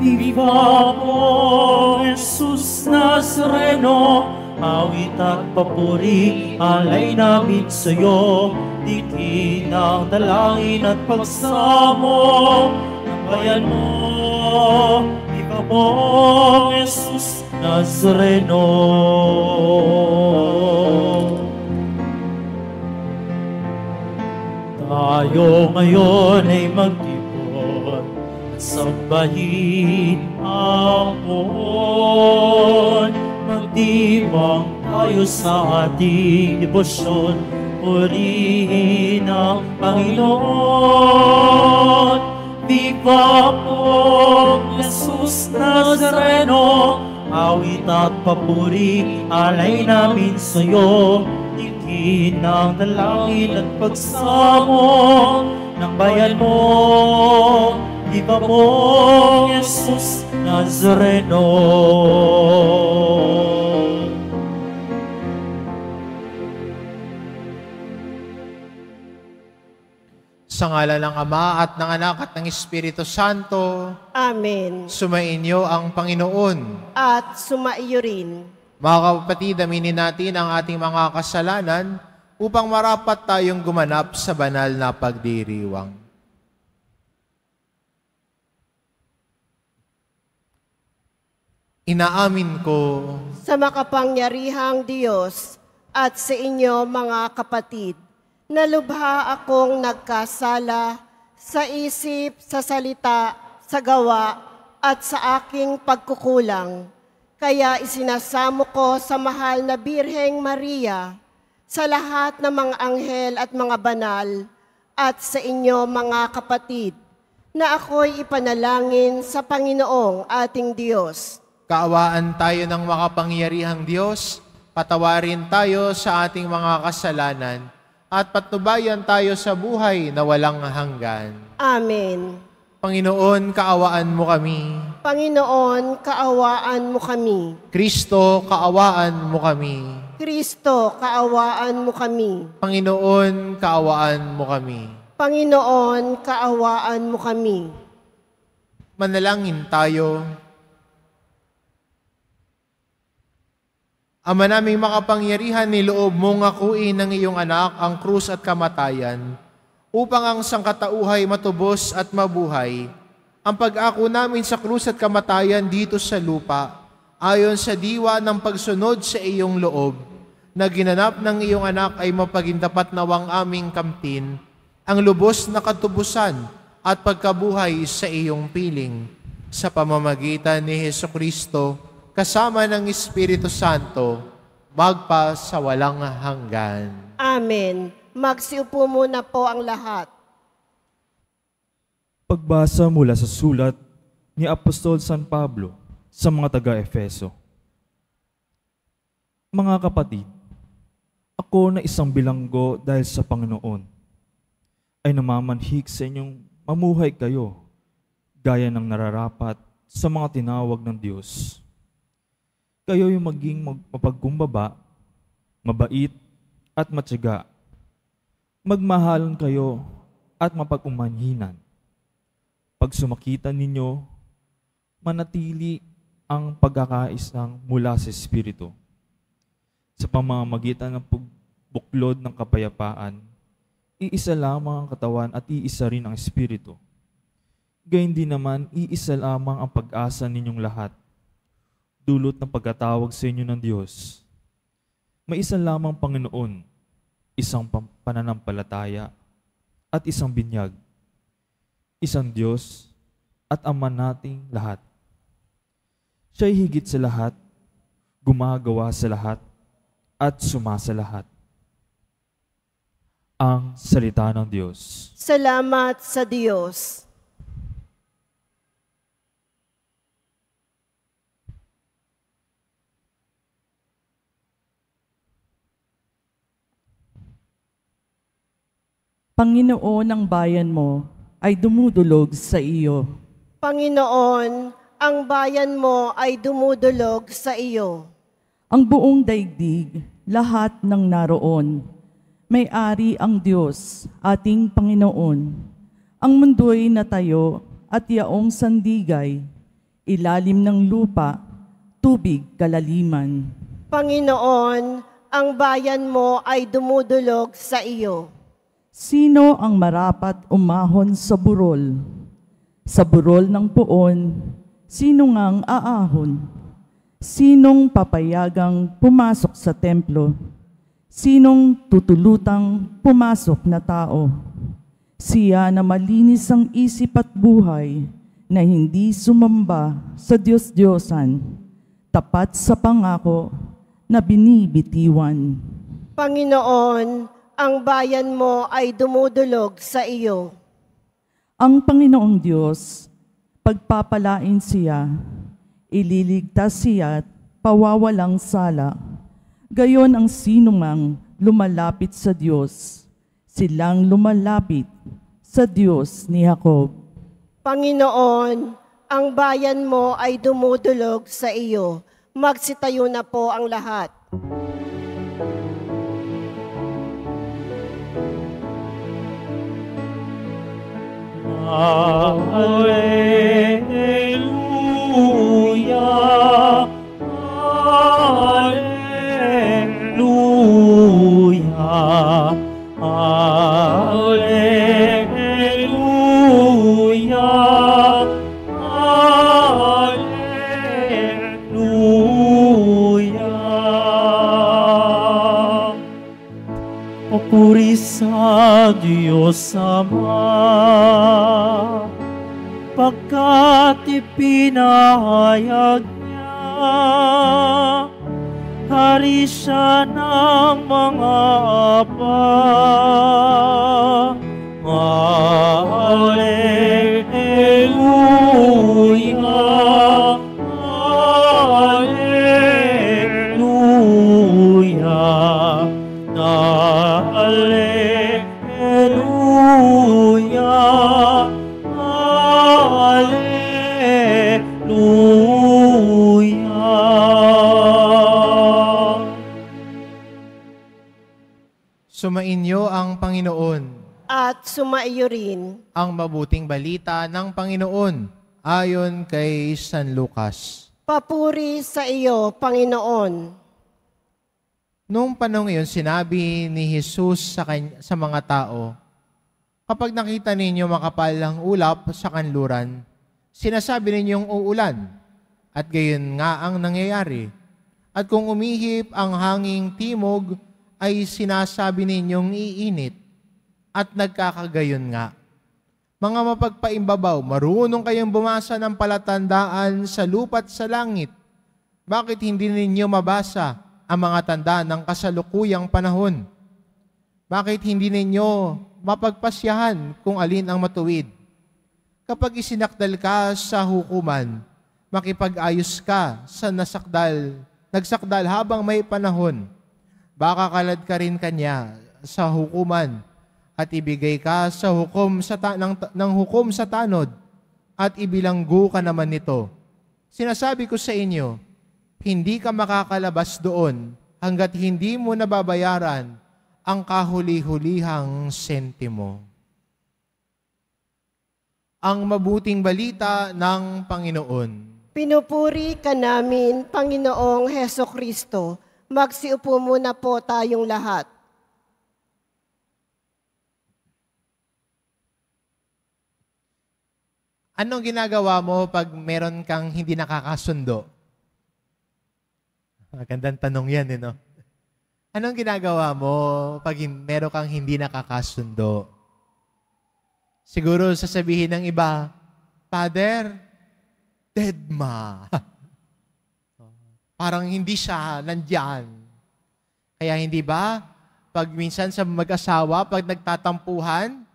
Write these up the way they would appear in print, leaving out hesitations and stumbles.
Viva po, Jesus Nazareno, awit at papuri, alay namin sa'yo. Dikin ang dalangin at pagsamo ng bayan mo. Viva po, Jesus Nazareno. Tayo ngayon ay magtipon at sambahin ang Poon. Magdiwang tayo sa ating debosyon, purihin ang Panginoon. Viva po, Jesus Nazareno, awit at papuri, alay namin sa'yo. Dikin ang dalangin at pagsamo ng bayan mo. Viva po, Jesus Nazareno. Sa ngalan ng Ama at ng Anak at ng Espiritu Santo. Amen. Sumainyo ang Panginoon. At sumaiyo rin. Mga kapatid, aminin natin ang ating mga kasalanan upang marapat tayong gumanap sa banal na pagdiriwang. Inaamin ko Sa makapangyarihang Diyos at sa inyo mga kapatid, na lubha akong nagkasala sa isip, sa salita, sa gawa, at sa aking pagkukulang. Kaya isinasamo ko sa mahal na Birheng Maria, sa lahat ng mga anghel at mga banal, at sa inyo mga kapatid, na ako'y ipanalangin sa Panginoong ating Diyos. kaawaan tayo ng makapangyarihang Diyos, patawarin tayo sa ating mga kasalanan, at patnubayan tayo sa buhay na walang hanggan. Amen. Panginoon, kaawaan mo kami. Panginoon, kaawaan mo kami. Kristo, kaawaan mo kami. Kristo, kaawaan mo kami. Panginoon, kaawaan mo kami. Panginoon, kaawaan mo kami. Manalangin tayo. Ama naming makapangyarihan, niloob mong akuin ng iyong anak ang krus at kamatayan, upang ang sangkatauhay matubos at mabuhay. Ang pag-ako namin sa krus at kamatayan dito sa lupa, ayon sa diwa ng pagsunod sa iyong loob, na ginanap ng iyong anak ay mapagindapat nawang aming kamtin, ang lubos na katubusan at pagkabuhay sa iyong piling. Sa pamamagitan ni Hesukristo, kasama ng Espiritu Santo, magpa sa walang hanggan. Amen. Magsiupo muna po ang lahat. Pagbasa mula sa sulat ni Apostol San Pablo sa mga taga-Efeso. Mga kapatid, ako na isang bilanggo dahil sa Panginoon, ay namamanhik sa inyong mamuhay kayo, gaya ng nararapat sa mga tinawag ng Diyos. Kayo yung maging mapagkumbaba, mabait at matyaga. Magmahalan kayo at mapag-umanhinan. Pag sumakitan ninyo, manatili ang pagkakaisang mula sa Espiritu. Sa pamamagitan ng pagbuklod ng kapayapaan, iisa lamang ang katawan at iisa rin ang Espiritu. Gayun din naman, iisa lamang ang pag-asa ninyong lahat, dulot ng pagkatawag sa inyo ng Diyos. May isang lamang Panginoon, isang pananampalataya, at isang binyag. Isang Diyos at Ama nating lahat. Siya'y higit sa lahat, gumagawa sa lahat, at sumasa lahat. Ang salita ng Diyos. Salamat sa Diyos. Panginoon, ang bayan mo ay dumudulog sa iyo. Panginoon, ang bayan mo ay dumudulog sa iyo. Ang buong daigdig, lahat ng naroon, may-ari ang Diyos, ating Panginoon. Ang mundo'y natayo at yaong sandigay, ilalim ng lupa, tubig kalaliman. Panginoon, ang bayan mo ay dumudulog sa iyo. Sino ang marapat umahon sa burol? Sa burol ng puon, sino ngang aahon? Sinong papayagang pumasok sa templo? Sinong tutulutang pumasok na tao? Siya na malinis ang isip at buhay, na hindi sumamba sa Diyos-Diyosan, tapat sa pangako na binibitiwan. Panginoon, ang bayan mo ay dumudulog sa iyo. Ang Panginoong Diyos, pagpapalain siya, ililigtas siya at pawawalang sala. Gayon ang sinumang lumalapit sa Diyos, silang lumalapit sa Diyos ni Jacob. Panginoon, ang bayan mo ay dumudulog sa iyo. Magsitayo na po ang lahat. Alleluia, Alleluia, Alleluia, Alleluia. Papuri sa Diyos Ama, pagkat ipinahayag niya, hari siya ng mga apa. Alleluia, Alleluia, Alleluia, Alleluia. Sumainyo ang Panginoon. At sumaiyo rin. Ang mabuting balita ng Panginoon ayon kay San Lucas. Papuri sa iyo, Panginoon. Noong panahon iyon, sinabi ni Jesus sa mga tao, kapag nakita ninyo makapal ang ulap sa kanluran, sinasabi ninyong uulan, at gayon nga ang nangyayari. At kung umihip ang hanging timog, ay sinasabi ninyong iinit, at nagkakagayon nga. Mga mapagpaimbabaw, marunong kayong bumasa ng palatandaan sa lupa't sa langit. Bakit hindi ninyo mabasa ang mga tanda ng kasalukuyang panahon? Bakit hindi ninyo mapagpasyahan kung alin ang matuwid? Kapag isinakdal ka sa hukuman, makipag-ayos ka sa nagsakdal habang may panahon. Baka kalad ka rin kanya sa hukuman at ibigay ka sa hukom ng hukom sa tanod at ibilanggo ka naman nito. Sinasabi ko sa inyo, hindi ka makakalabas doon hanggat hindi mo nababayaran ang kahuli-hulihang sentimo. Ang mabuting balita ng Panginoon. Pinupuri ka namin, Panginoong Heso Kristo. Magsiupo muna po tayong lahat. Anong ginagawa mo pag meron kang hindi nakakasundo? Magandang tanong yan, no? Anong ginagawa mo pag meron kang hindi nakakasundo? Siguro sasabihin ng iba, Father, deadma. Parang hindi siya nandyan. Kaya hindi ba, pag minsan sa mag-asawa, pag nagtatampuhan,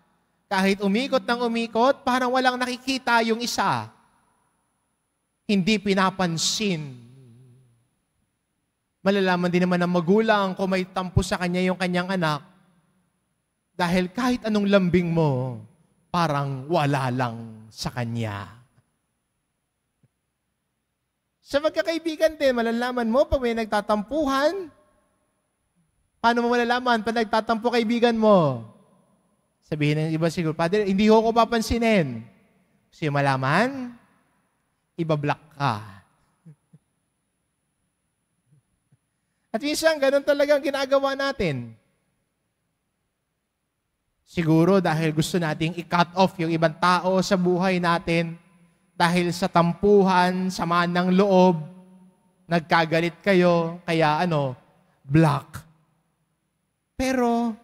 kahit umikot ng umikot, parang walang nakikita yung isa. Hindi pinapansin. Malalaman din naman ng magulang kung may tampo sa kanya yung kanyang anak. Dahil kahit anong lambing mo, parang wala lang sa kanya. Sa magkakaibigan din, malalaman mo pag may nagtatampuhan. Paano mo malalaman pag nagtatampo kaibigan mo? Sabihin ng iba siguro, Father, hindi ko papansinin. Gusto yung malaman? ibablock ka. At minsan, ganun talagang ginagawa natin. Siguro dahil gusto nating i-cut off yung ibang tao sa buhay natin, dahil sa tampuhan, sama ng loob, nagkagalit kayo, kaya block. Pero,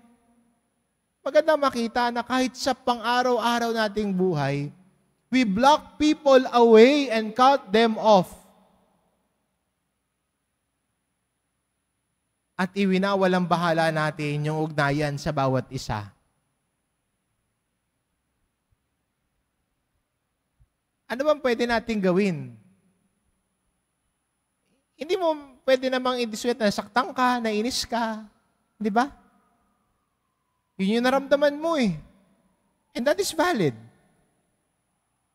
maganda makita na kahit sa pang-araw-araw nating buhay, we block people away and cut them off. At iwinawalang bahala natin yung ugnayan sa bawat isa. Ano bang pwede nating gawin? Hindi mo pwede namang i-dissuade na saktan ka, nainis ka. Di ba? Yun yung naramdaman mo eh. And that is valid.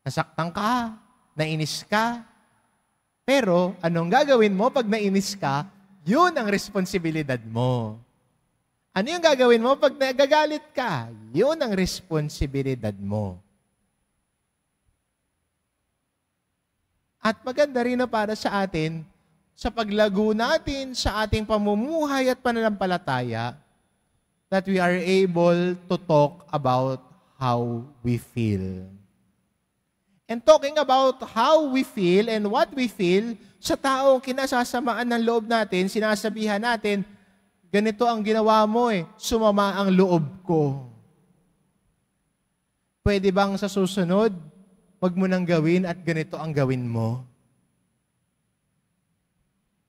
Nasaktan ka, nainis ka. Pero anong gagawin mo pag nainis ka? Yun ang responsibilidad mo. Ano yung gagawin mo pag nagagalit ka? Yun ang responsibilidad mo. At maganda rin na para sa atin, sa paglago natin sa ating pamumuhay at pananampalataya, that we are able to talk about how we feel. And talking about how we feel and what we feel, sa taong kinasasamaan ng loob natin, sinasabihan natin, ganito ang ginawa mo sumama ang loob ko. Pwede bang sa susunod, wag mo nang gawin at ganito ang gawin mo?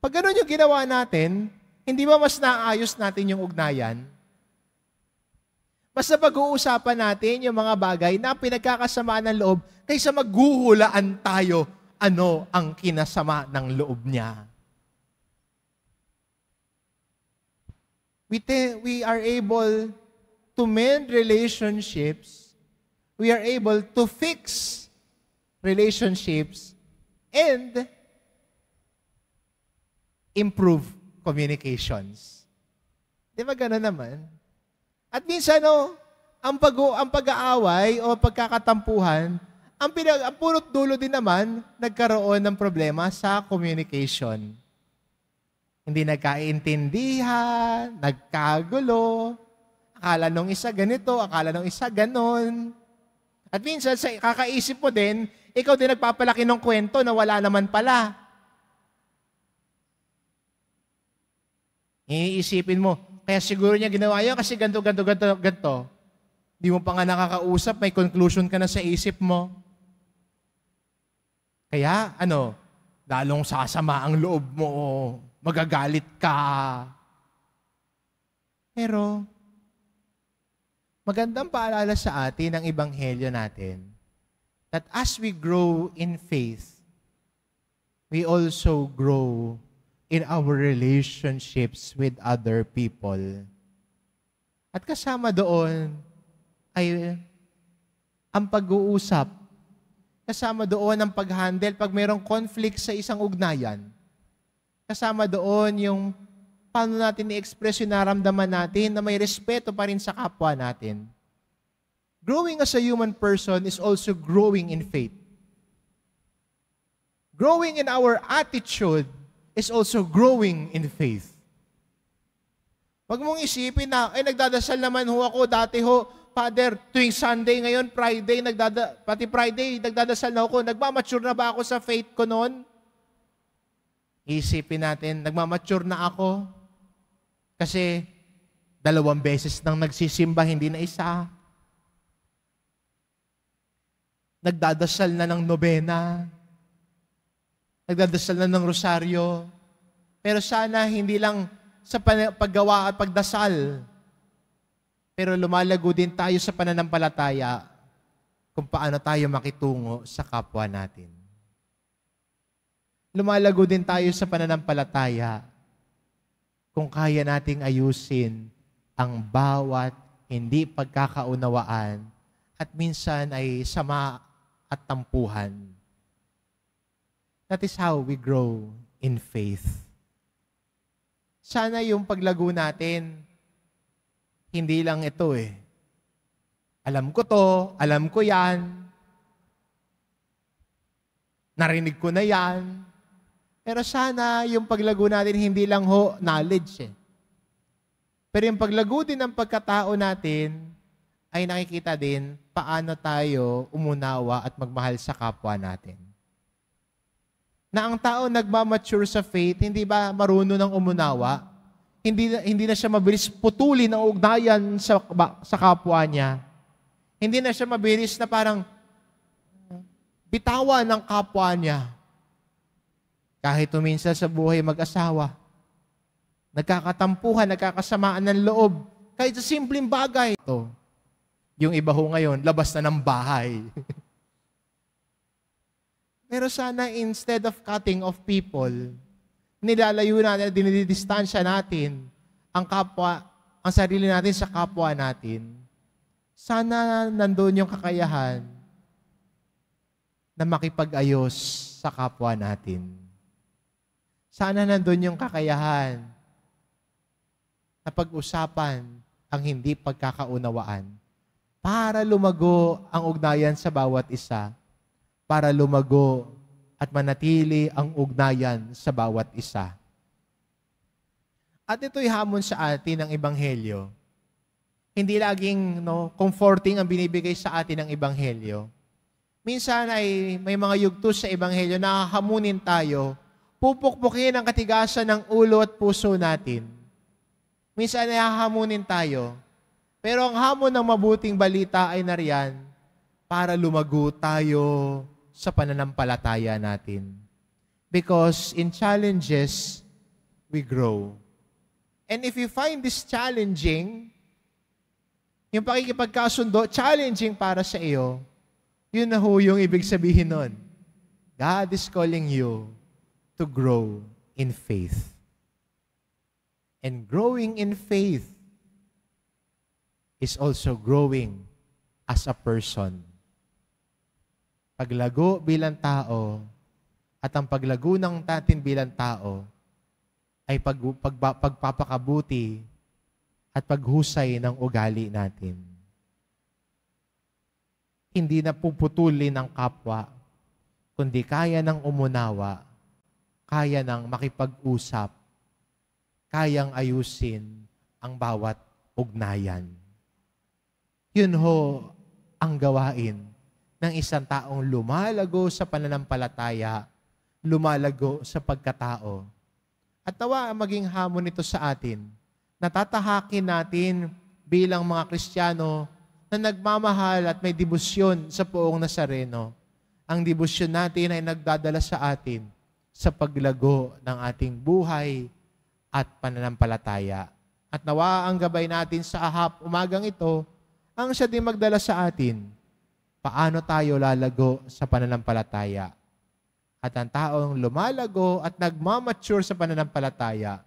Pag ganun yung ginawa natin, hindi ba mas naayos natin yung ugnayan? Mas napag-uusapan natin yung mga bagay na pinagkakasamaan ng loob kaysa maghuhulaan tayo ano ang kinasama ng loob niya. We are able to mend relationships. We are able to fix relationships and improve communications. Di ba gano'n naman? At minsan, ang pag-aaway o pagkakatampuhan, ang purot dulo din naman, nagkaroon ng problema sa communication. Hindi nagkaintindihan, nagkagulo, akala nung isa ganito, akala nung isa ganon. At minsan, sa kakaisip mo din, ikaw din nagpapalaki ng kwento na wala naman pala. Iisipin mo, kaya siguro niya ginawa yan kasi ganto. Di mo pa nga nakakausap, may conclusion ka na sa isip mo. Kaya, lalong sasama ang loob mo, magagalit ka. Pero, magandang paalala sa atin ng Ebanghelyo natin that as we grow in faith, we also grow in our relationships with other people. At kasama doon ay ang pag-uusap. Kasama doon ang pag-handle pag mayroong conflict sa isang ugnayan. Kasama doon yung paano natin i-express yung naramdaman natin na may respeto pa rin sa kapwa natin. Growing as a human person is also growing in faith. Growing in our attitude is also growing in faith. Huwag mong isipin na, nagdadasal naman ako dati Father, tuwing Sunday ngayon, pati Friday, nagdadasal na ako. Nagmamature na ba ako sa faith ko noon? Isipin natin, nagmamature na ako. Kasi 2 beses nang nagsisimba, hindi na isa. Nagdadasal na ng nobena. Nagdadasal na ng rosaryo. Pero sana hindi lang sa paggawa at pagdasal, pero lumalago din tayo sa pananampalataya kung paano tayo makitungo sa kapwa natin. Lumalago din tayo sa pananampalataya kung kaya nating ayusin ang bawat hindi pagkakaunawaan at minsan ay sama at tampuhan. That is how we grow in faith. Sana yung paglago natin, hindi lang ito alam ko to, alam ko yan. Narinig ko na yan. Pero sana yung paglago natin hindi lang knowledge eh. Pero yung paglago din ng pagkatao natin ay nakikita din paano tayo umunawa at magmahal sa kapwa natin. Na ang tao nagmamature sa faith, hindi ba marunong ng umunawa? Hindi na siya mabilis putulin ang ugnayan sa kapwa niya. Hindi na siya mabilis na parang bitawan ng kapwa niya. Kahit minsan sa buhay mag-asawa, nagkakatampuhan, nagkakasamaan ng loob, kahit sa simpleng bagay. Ito, yung iba ho ngayon, labas na ng bahay. Pero sana instead of cutting off people, nilalayo natin, dinidistansya natin ang kapwa, ang sarili natin sa kapwa natin. Sana nandun yung kakayahan na makipag-ayos sa kapwa natin. Sana nandun yung kakayahan na pag-usapan ang hindi pagkakaunawaan para lumago ang ugnayan sa bawat isa, para lumago at manatili ang ugnayan sa bawat isa. At ito'y hamon sa atin ng Ebanghelyo. Hindi laging comforting ang binibigay sa atin ng Ebanghelyo. Minsan ay may mga yugto sa Ebanghelyo na hamunin tayo, pupukpukin ang katigasan ng ulo at puso natin. Minsan ay hahamunin tayo, pero ang hamon ng mabuting balita ay nariyan para lumago tayo sa pananampalataya natin. Because in challenges, we grow. And if you find this challenging, yung pakikipagkasundo, challenging para sa iyo, yun na ho yung ibig sabihin nun. God is calling you to grow in faith. And growing in faith is also growing as a person. Paglago bilang tao at ang paglago ng natin bilang tao ay pagpapakabuti at paghusay ng ugali natin. Hindi na puputulin ng kapwa, kundi kaya ng umunawa, kaya ng makipag-usap, kayang ayusin ang bawat ugnayan. Yun ho ang gawain ng isang taong lumalago sa pananampalataya, lumalago sa pagkatao. At nawa maging hamon nito sa atin, natatahakin natin bilang mga Kristiyano na nagmamahal at may debosyon sa Poong Nazareno. Ang debosyon natin ay nagdadala sa atin sa paglago ng ating buhay at pananampalataya. At nawa ang gabay natin sa umagang ito, ang siya din magdala sa atin, paano tayo lalago sa pananampalataya. At ang taong lumalago at nagmamature sa pananampalataya,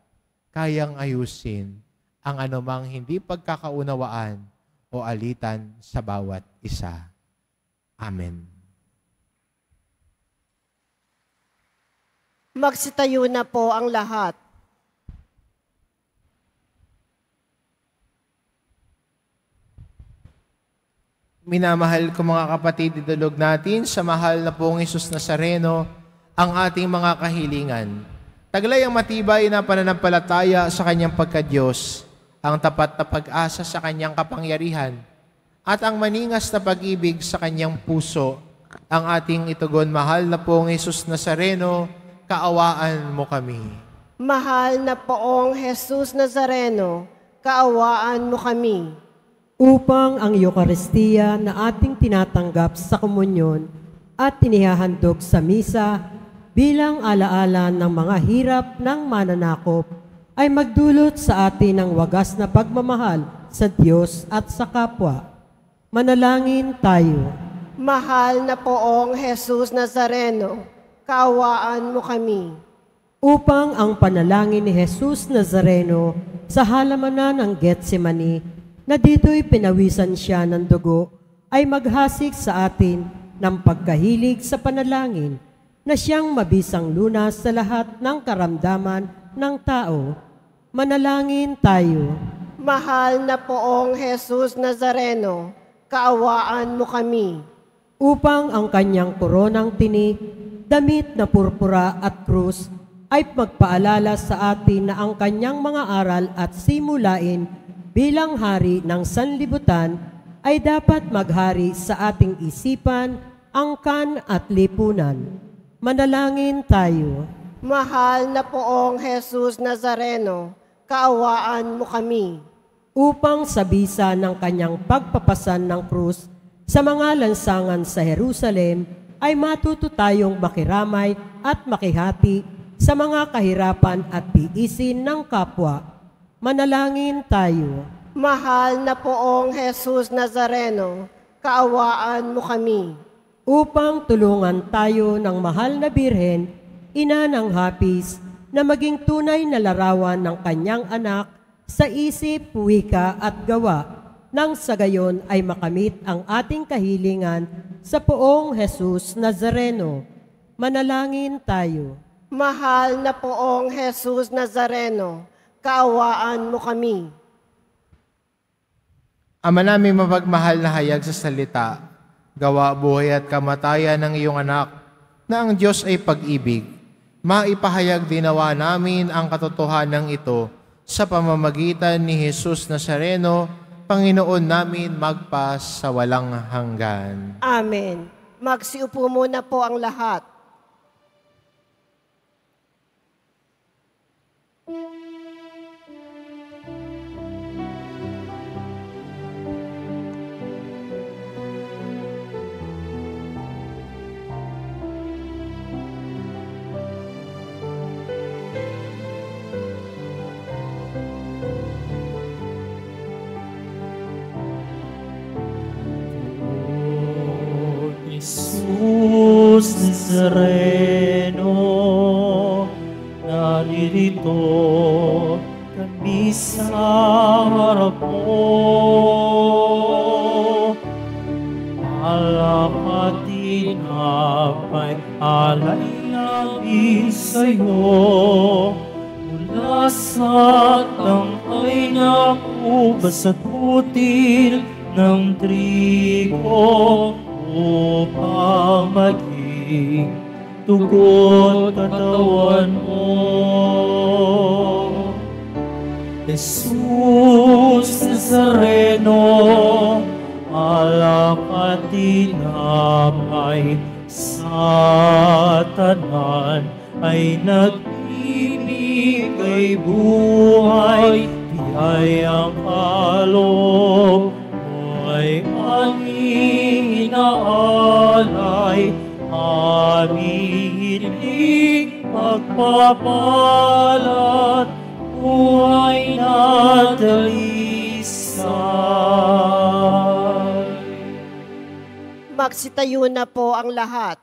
kayang ayusin ang anumang hindi pagkakaunawaan o alitan sa bawat isa. Amen. Magsitayo na po ang lahat. Minamahal ko mga kapatid, idulog natin sa mahal na Poong Hesus Nazareno ang ating mga kahilingan. Taglay ang matibay na pananampalataya sa Kanyang pagka-Diyos, ang tapat na pag-asa sa Kanyang kapangyarihan, at ang maningas na pag-ibig sa Kanyang puso, ang ating itugon. Mahal na Poong Hesus Nazareno, kaawaan mo kami. Mahal na Poong Jesus Nazareno, kaawaan mo kami. Upang ang Eucharistia na ating tinatanggap sa komunyon at tinihahandog sa misa bilang alaala ng mga hirap ng mananakop ay magdulot sa atin ng wagas na pagmamahal sa Diyos at sa kapwa. Manalangin tayo. Mahal na Poong Jesus Nazareno, kaawaan mo kami. Upang ang panalangin ni Jesus Nazareno sa halamanan ng Getsemani na dito'y pinawisan siya ng dugo, ay maghasik sa atin ng pagkahilig sa panalangin na siyang mabisang lunas sa lahat ng karamdaman ng tao. Manalangin tayo. Mahal na Poong Jesus Nazareno, kaawaan mo kami. Upang ang kanyang koronang tinik damit na purpura at krus, ay magpaalala sa atin na ang kanyang mga aral at simulain bilang hari ng sanlibutan ay dapat maghari sa ating isipan, angkan at lipunan. Manalangin tayo. Mahal na poong Jesus Nazareno, kaawaan mo kami. Upang sa bisa ng kanyang pagpapasan ng krus sa mga lansangan sa Jerusalem, ay matuto tayong makiramay at makihati sa mga kahirapan at tiisin ng kapwa. Manalangin tayo. Mahal na poong Jesus Nazareno, kaawaan mo kami. Upang tulungan tayo ng mahal na Birhen, ina ng hapis, na maging tunay na larawan ng kanyang anak sa isip, wika at gawa, nang sa gayon ay makamit ang ating kahilingan sa poong Jesus Nazareno. Manalangin tayo. Mahal na poong Jesus Nazareno, kaawaan mo kami. Ama namin mapagmahal na hayag sa salita, gawa, buhay at kamatayan ng iyong anak, na ang Diyos ay pag-ibig. Maipahayag dinawa namin ang katotohanan ito sa pamamagitan ni Jesus Nazareno, Panginoon namin magpas sa walang hanggan. Amen. Magsiupo muna po ang lahat. Jesus Nazareno, naririto kami sa harap mo. Alak at tinapay, alay namin sa'yo. Mula sa tangkay na ubas at butil ng trigo, upang maging tugot katawan mo. Jesus Nazareno, alak at tinapay, Satanan ay nagbibigay buhay, biyayang kaloob ay aming inaalay, aming hiling pagpapalat, buhay na dalisay. Magsitayo na po ang lahat.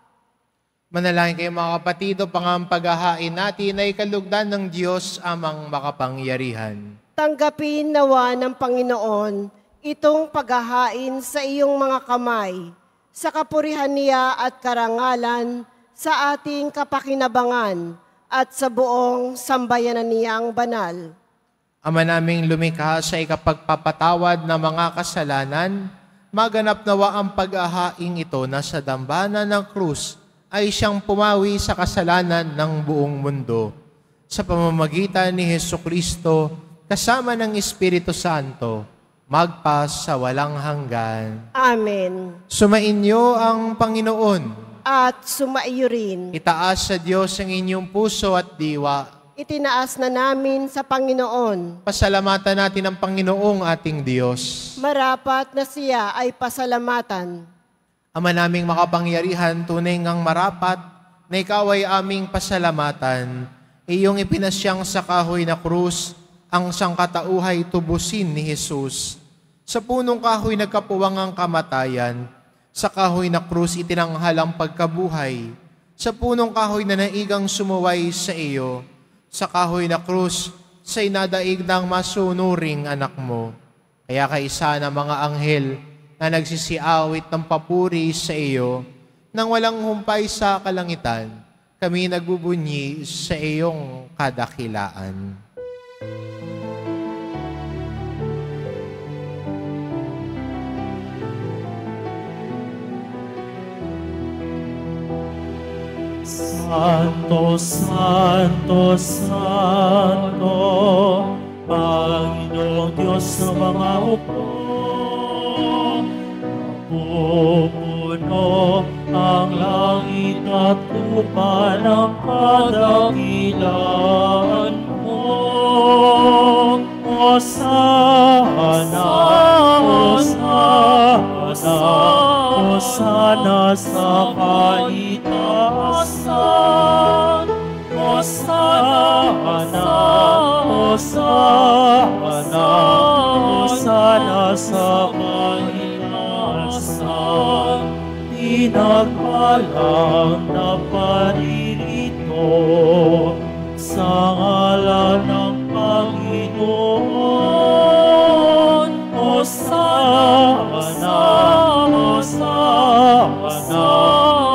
Manalangin kayo mga kapatid, upang ang paghahain natin ay kalugdan ng Diyos amang makapangyarihan. Tanggapin nawa ng Panginoon itong paghahain sa iyong mga kamay, sa kapurihan niya at karangalan, sa ating kapakinabangan, at sa buong sambayanan niyang banal. Ama naming lumikha sa ikapagpapatawad ng mga kasalanan, maganap nawa ang paghahain ito na sa dambana ng krus ay siyang pumawi sa kasalanan ng buong mundo. Sa pamamagitan ni Jesucristo, kasama ng Espiritu Santo, magpas sa walang hanggan. Amen. Sumainyo ang Panginoon. At sumaiyo rin. Itaas sa Diyos ang inyong puso at diwa. Itinaas na namin sa Panginoon. Pasalamatan natin ang Panginoong ating Diyos. Marapat na siya ay pasalamatan. Ama naming makapangyarihan, tunay ngang marapat na ikaw ay aming pasalamatan. Iyong ipinasyang sa kahoy na krus, ang sangkatauhay tubusin ni Jesus. Sa punong kahoy nagkapuwang ang kamatayan, sa kahoy na krus itinanghal ang pagkabuhay. Sa punong kahoy na naigang sumuway sa iyo, sa kahoy na krus, sa inadaig ng masunuring anak mo. Kaya kaisa ng mga anghel na nagsisiawit ng papuri sa iyo, nang walang humpay sa kalangitan, kami nagbubunyi sa iyong kadakilaan. Santo, Santo, Santo, Panginoong Diyos ng mga hukbo. Napupuno ang langit at lupa ng kadakilaan mo. Hosana, Hosana, Hosana sa kaitaasan. Hosana, Hosana, Hosana sa kaitaasan. Pinagpalang na paririto sa ngalan ng Panginoon. Hosana, Hosana,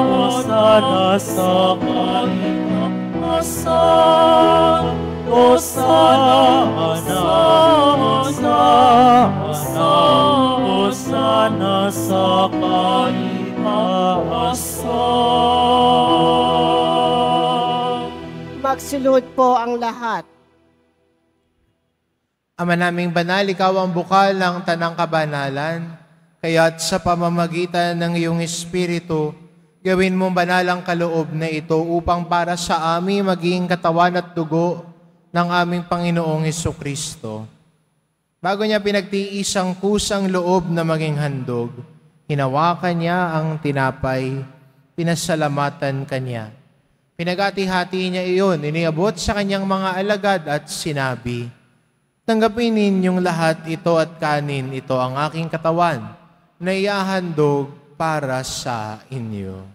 Hosana sa kaitaasan. Hosana, Hosana, Hosana sa kaitaasan. Magsulod po ang lahat. Ama naming banal, ikaw ang bukal ng tanang kabanalan, kaya't sa pamamagitan ng iyong Espiritu, gawin mong banal ang kaloob na ito upang para sa amin maging katawan at dugo ng aming Panginoong Hesukristo. Bago niya pinagtiis ang kusang loob na maging handog, hinawakan niya ang tinapay, pinasalamatan kanya. Pinagati-hati niya iyon, iniabot sa kanyang mga alagad at sinabi, "Tanggapin ninyong lahat ito at kanin, ito ang aking katawan na iahandog para sa inyo."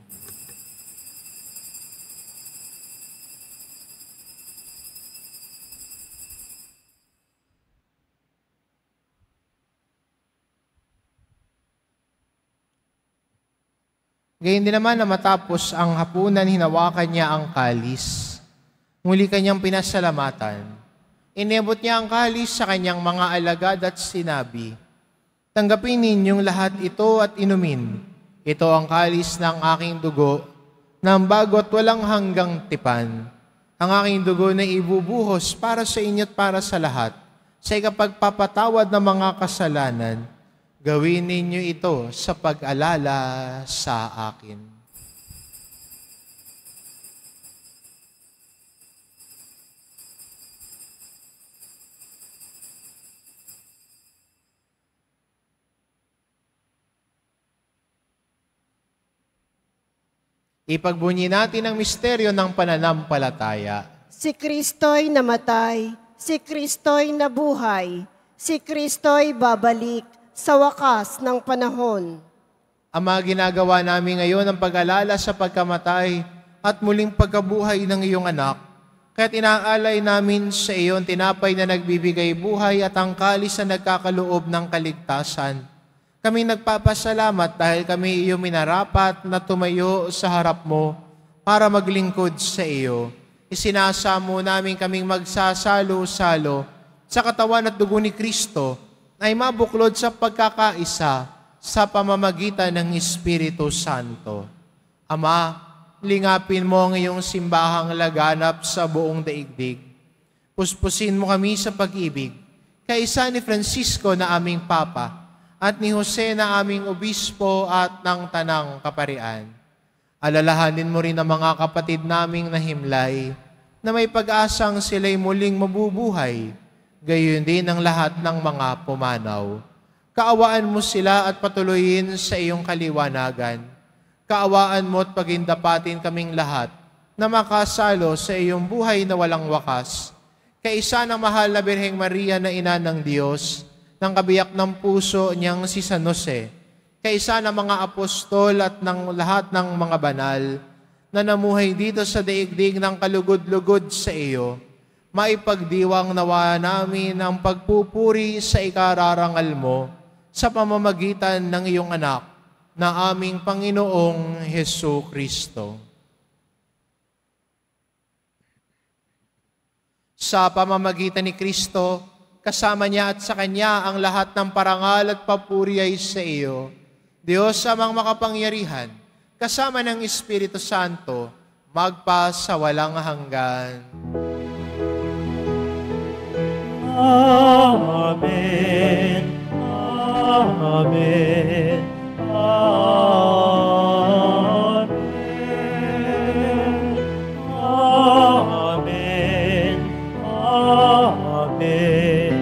Gayun din naman na matapos ang hapunan, hinawakan niya ang kalis. Muli kanyang pinasalamatan. Iniabot niya ang kalis sa kanyang mga alagad at sinabi, "Tanggapin ninyong lahat ito at inumin. Ito ang kalis ng aking dugo, ng bago at walang hanggang tipan. Ang aking dugo na ibubuhos para sa inyo at para sa lahat, sa ikapagpapatawad ng mga kasalanan. Gawin ninyo ito sa pag-alala sa akin." Ipagbunyi natin ang misteryo ng pananampalataya. Si Kristo'y namatay, si Kristo'y nabuhay, si Kristo'y babalik sa wakas ng panahon. Ama, ginagawa namin ngayon ang pag-alala sa pagkamatay at muling pagkabuhay ng iyong anak. Kaya't inaalay namin sa iyo ang tinapay na nagbibigay buhay at ang kalis na nagkakaloob ng kaligtasan. Kami nagpapasalamat dahil kami iyong minarapat na tumayo sa harap mo para maglingkod sa iyo. Isinasamo namin kaming magsasalo-salo sa katawan at dugo ni Kristo ay mabuklod sa pagkakaisa sa pamamagitan ng Espiritu Santo. Ama, lingapin mo ang iyong simbahang laganap sa buong daigdig. Puspusin mo kami sa pag-ibig, kaisa ni Francisco na aming Papa, at ni Jose na aming Obispo at ng Tanang Kaparian. Alalahanin mo rin ang mga kapatid naming nahimlay, na may pag-asang sila'y muling mabubuhay, gayon din ang lahat ng mga pumanaw. Kaawaan mo sila at patuloyin sa iyong kaliwanagan. Kaawaan mo at pagindapatin kaming lahat na makasalo sa iyong buhay na walang wakas. Kaisa ng mahal na Birheng Maria na Ina ng Diyos, ng kabiyak ng puso niyang si San Jose, kaisa ng mga apostol at ng lahat ng mga banal na namuhay dito sa daigdig ng kalugod-lugod sa iyo, maipagdiwang nawa namin ang pagpupuri sa ikararangal mo sa pamamagitan ng iyong anak na aming Panginoong Hesukristo. Sa pamamagitan ni Kristo, kasama niya at sa Kanya ang lahat ng parangal at papuri ay sa iyo, Diyos amang makapangyarihan, kasama ng Espiritu Santo, magpa sa walang hanggan. Amen. Amen. Amen. Amen. Amen.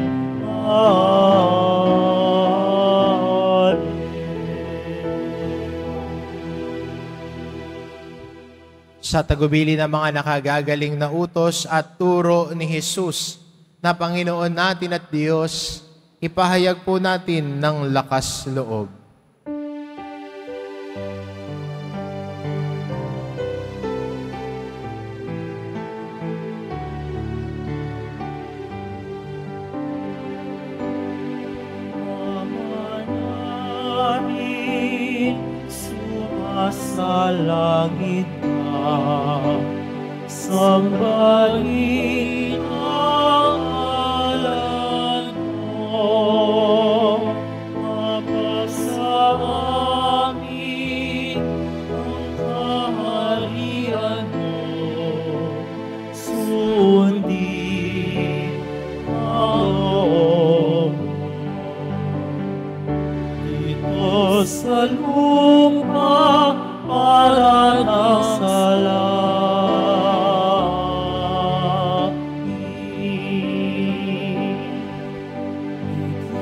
Sa tagubili ng mga nakagagaling na utos at turo ni Jesus na Panginoon natin at Diyos, ipahayag po natin ng lakas loob. Ama namin, sumasalangit ka, sambahin ang ngalan mo, mapasa amin ang kaharian mo, sundin ang loob mo. Dito sa lupa para nasa langit.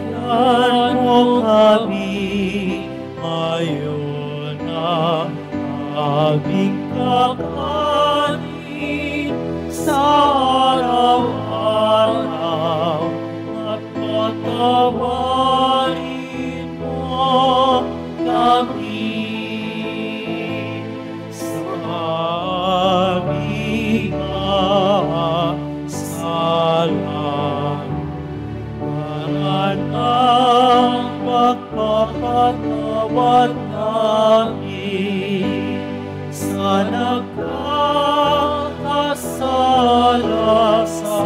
Bigyan mo kami ngayon ng aming kakanin sa araw-araw at patawarin mo kami sa aming kasalan. Para ng pagpapatawad namin sa nagkakasala sa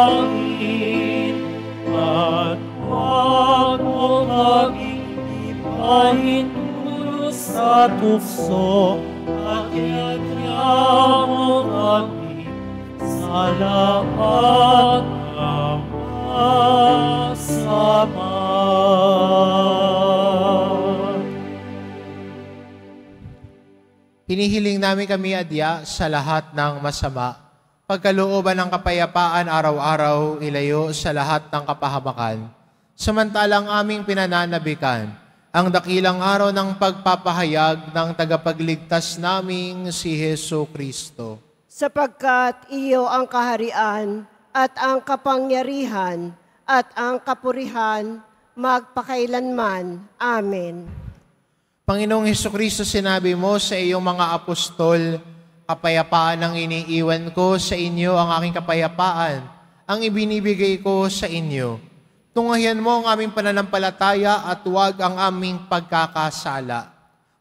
amin, at huwag mo kaming ipahintulot sa tukso, at iadya mo kami sa lahat ng masama. Hinihiling namin kami adya sa lahat ng masama, pagkalooban ng kapayapaan araw-araw, ilayo sa lahat ng kapahamakan, samantalang aming pinananabikan ang dakilang araw ng pagpapahayag ng tagapagligtas naming si Hesu Kristo. Sapagkat iyo ang kaharian at ang kapangyarihan at ang kapurihan magpakailanman. Amen. Panginoong Hesukristo, sinabi mo sa iyong mga apostol, kapayapaan ang iniiwan ko sa inyo, ang aking kapayapaan, ang ibinibigay ko sa inyo. Tunghayan mo ang aming pananampalataya at huwag ang aming pagkakasala.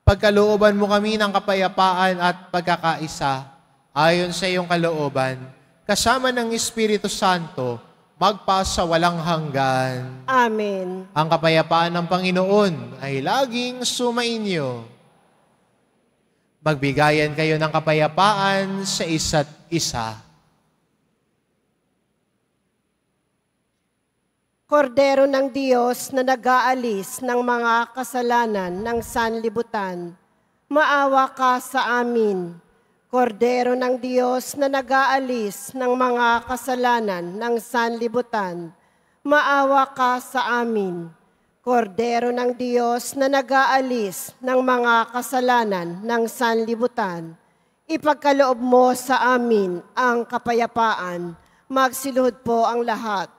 Pagkalooban mo kami ng kapayapaan at pagkakaisa, ayon sa iyong kalooban, kasama ng Espiritu Santo, magpa sa walang hanggan. Amen. Ang kapayapaan ng Panginoon ay laging sumainyo. Magbigayan kayo ng kapayapaan sa isa't isa. Kordero ng Diyos na nag-aalis ng mga kasalanan ng sanlibutan, maawa ka sa amin. Kordero ng Diyos na nag-aalis ng mga kasalanan ng sanlibutan, maawa ka sa amin. Kordero ng Diyos na nag-aalis ng mga kasalanan ng sanlibutan, ipagkaloob mo sa amin ang kapayapaan. Magsiluhod po ang lahat.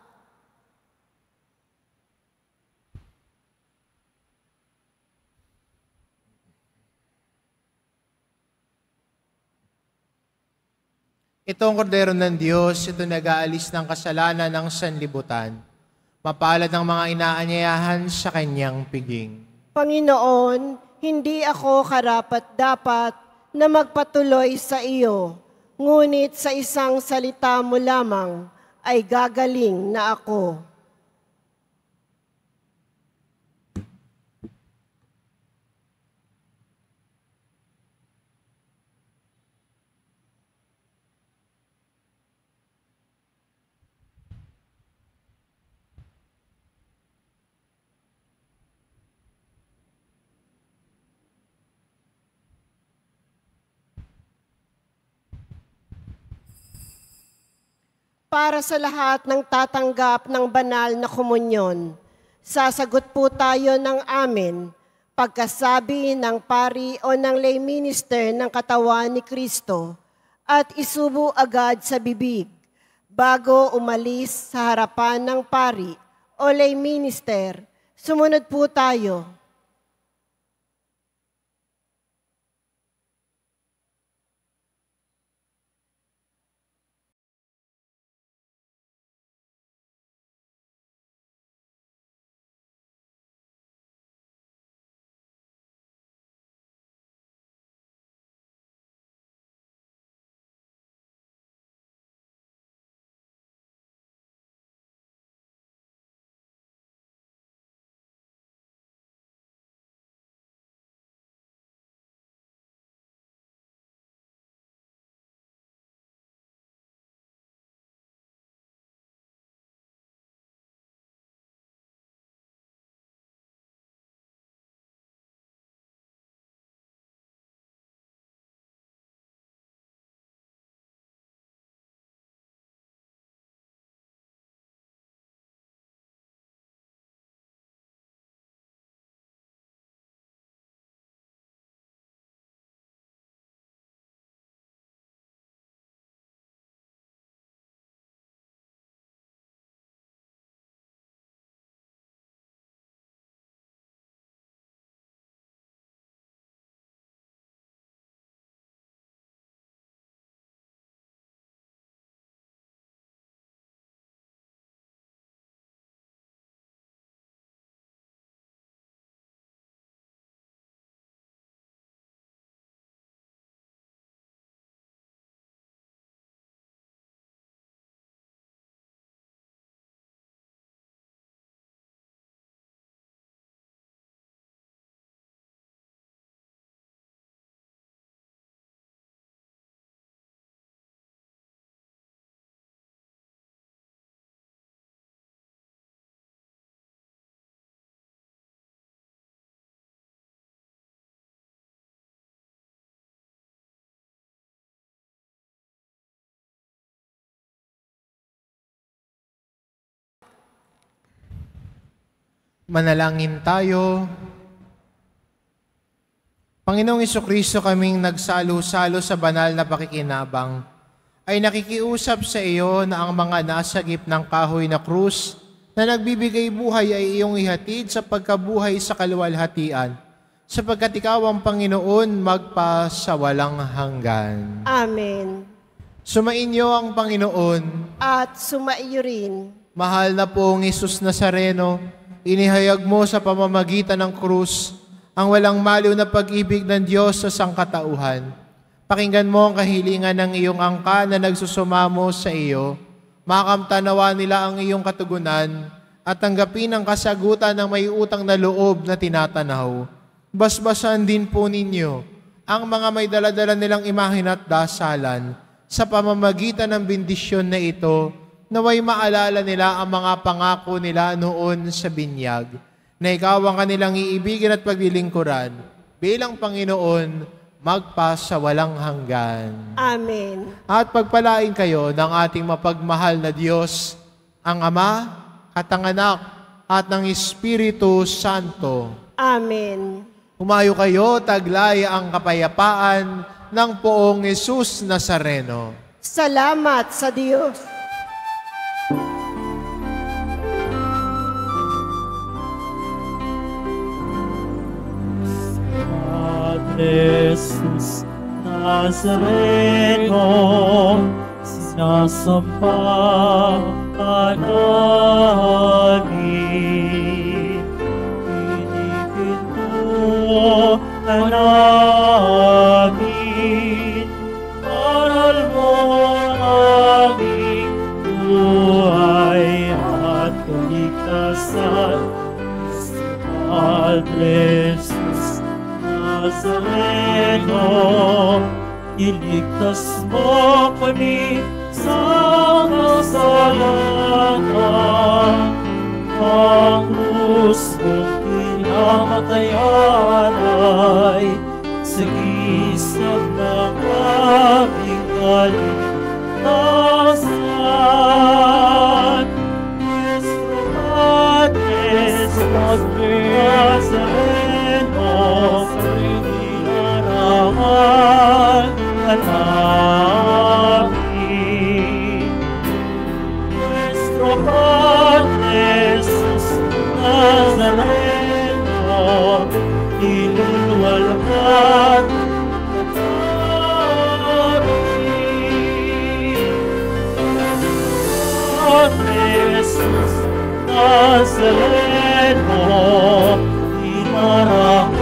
Ito ang kordero ng Diyos, ito nag-aalis ng kasalanan ng sanlibutan. Mapalad ang mga inaanyayahan sa kanyang piging. Panginoon, hindi ako karapat-dapat na magpatuloy sa iyo, ngunit sa isang salita mo lamang ay gagaling na ako. para sa lahat ng tatanggap ng banal na komunyon. Sasagot po tayo ng amen pagkasabi ng pari o ng lay minister ng katawan ni Kristo at isubo agad sa bibig bago umalis sa harapan ng pari o lay minister. Sumunod po tayo. Manalangin tayo. Panginoong Jesucristo, kaming nagsalo-salo sa banal na pakikinabang, ay nakikiusap sa iyo na ang mga nasagip ng kahoy na krus na nagbibigay buhay ay iyong ihatid sa pagkabuhay sa kaluwalhatian, sapagkat ikaw ang Panginoon magpasawalang hanggan. Amen. Sumainyo ang Panginoon. At sumaiyo rin. Mahal na pong Jesus Nazareno, inihayag mo sa pamamagitan ng krus ang walang maliw na pag-ibig ng Diyos sa sangkatauhan. Pakinggan mo ang kahilingan ng iyong angka na nagsusumamo sa iyo. Makamtanawa nila ang iyong katugunan at tanggapin ang kasagutan ng may utang na loob na tinatanaw. Basbasan din po ninyo ang mga may daladala nilang imahin at dasalan sa pamamagitan ng bendisyon na ito, naway maalala nila ang mga pangako nila noon sa binyag, na ikaw ang kanilang iibigin at paglilingkuran bilang Panginoon magpasawalang hanggan. Amen. At pagpalain kayo ng ating mapagmahal na Diyos, ang Ama at ang Anak at ng Espiritu Santo. Amen. Humayo kayo, taglay ang kapayapaan ng poong Jesus Nazareno. Salamat sa Diyos. Jesus Nazareno, sinasamba ka namin. Pinipinto ka namin, aral mo ang aming buhay at kaligtasan. Padre Jesus Nazareno, iligtas mo kami sa kasalanan. Ang krus mong kinamatayan ay sagisag ng aming kaligtasan. Jesus Nazareno, imarang